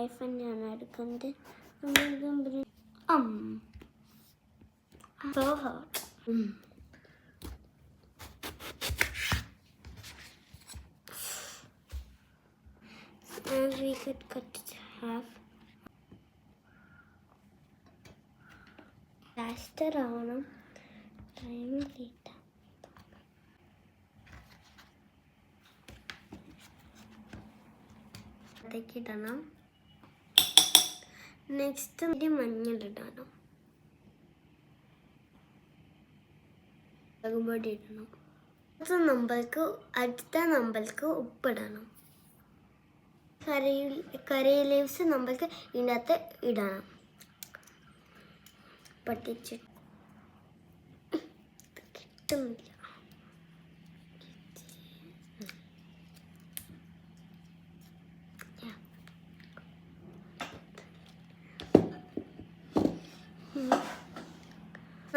ഐഫോണിലാണ് എടുക്കുന്നത്. So hot. And we could cut it half. Faster on time later. ഇടണം. Next മഞ്ഞളിടണം. മുളകുപൊടി ഇടണം. അടുത്ത നമ്മൾക്ക് ഉപ്പിടണം. കറി ലീവ്സ് നമ്മൾക്ക് ഇതിനകത്ത് ഇടണം. പൊട്ടിച്ചിട്ട് കിട്ടുന്നില്ല.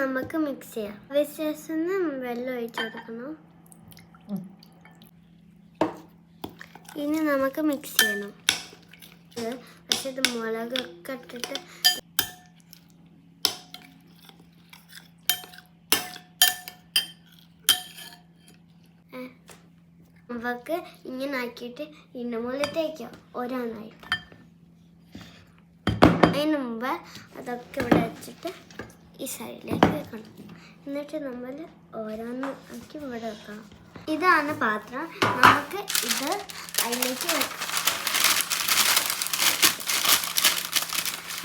നമുക്ക് മിക്സ് ചെയ്യാം. ശേഷം വെള്ളം ഒഴിച്ചു കൊടുക്കണം. ഇനി നമുക്ക് മിക്സ് ചെയ്യണം. പക്ഷെ ഇത് മുളകൊക്കെ ഇട്ടിട്ട് നമുക്ക് ഇങ്ങനെ ആക്കിയിട്ട് ഇതിൻ്റെ മുകളിൽ തേക്കാം ഓരോന്നായിട്ട്. അതിന് മുമ്പ് അതൊക്കെ ഇവിടെ വെച്ചിട്ട് ഈ സൈഡിലേക്ക് വെക്കണം. എന്നിട്ട് നമ്മൾ ഓരോന്ന് ആക്കി ഇവിടെ വെക്കണം. ഇതാണ് പാത്രം. നമുക്ക് ഇത് അതിലേക്ക് വെക്കാം.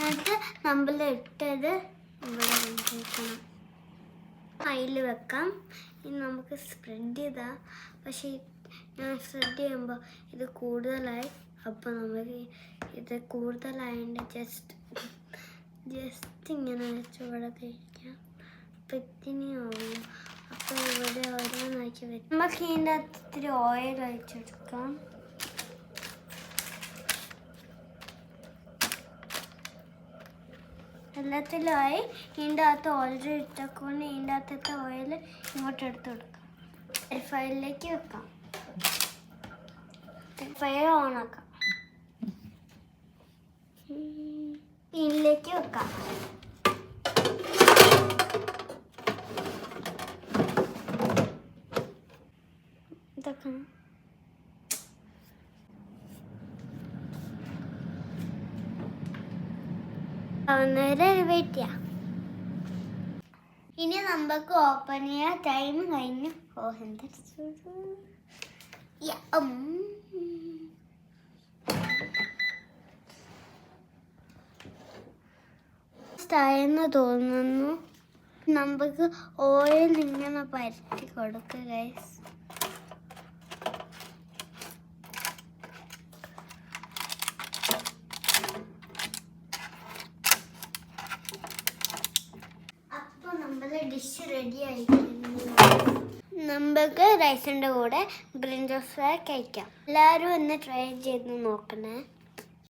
എന്നിട്ട് നമ്മൾ ഇട്ടത് ഇവിടെ വെക്കണം. അതിൽ വെക്കാം. ഇനി നമുക്ക് സ്പ്രെഡ് ചെയ്താൽ, പക്ഷേ ഞാൻ സ്പ്രെഡ് ചെയ്യുമ്പോൾ ഇത് കൂടുതലായി. അപ്പോൾ നമുക്ക് ഇത് കൂടുതലായതുകൊണ്ട് ജസ്റ്റ് ഇങ്ങനെ വെച്ച് ഇവിടെ കഴിക്കാം. അപ്പം ഇത്തിരിയാവും. അപ്പോൾ ഇവിടെ ഓരോന്നാക്കി വെച്ച് നമുക്ക് ഇതിൻ്റെ അകത്ത് ഇത്തിരി ഓയിൽ ഒഴിച്ചെടുക്കാം. എല്ലാത്തിലുമായി ഇതിൻ്റെ അകത്ത് ഓൾറെഡി ഇട്ടക്കൊണ്ട് ഇതിൻ്റെ അകത്തത്തെ ഓയിൽ ഇങ്ങോട്ട് എടുത്ത് കൊടുക്കാം. എയർ ഫ്രയറിലേക്ക് വെക്കാം. ഫ്രയർ ഓണാക്കാം. ഇതിലേക്ക് വെക്കാം. ഇതൊക്കെ വെയിറ്റ് ചെയ്യാം. ഇനി നമുക്ക് ഓപ്പൺ ചെയ്യാൻ ടൈം കഴിഞ്ഞു. ആയെന്ന് തോന്നുന്നു. നമുക്ക് ഓയിൽ ഇങ്ങനെ പരത്തി കൊടുക്കുക ഗൈസ്. അപ്പോൾ നമ്മുടെ ഡിഷ് റെഡി ആയിട്ടുണ്ട്. നമുക്ക് റൈസിൻ്റെ കൂടെ ബ്രിഞ്ചോസ് കഴിക്കാം. എല്ലാവരും ഒന്ന് ട്രൈ ചെയ്ത് നോക്കണേ.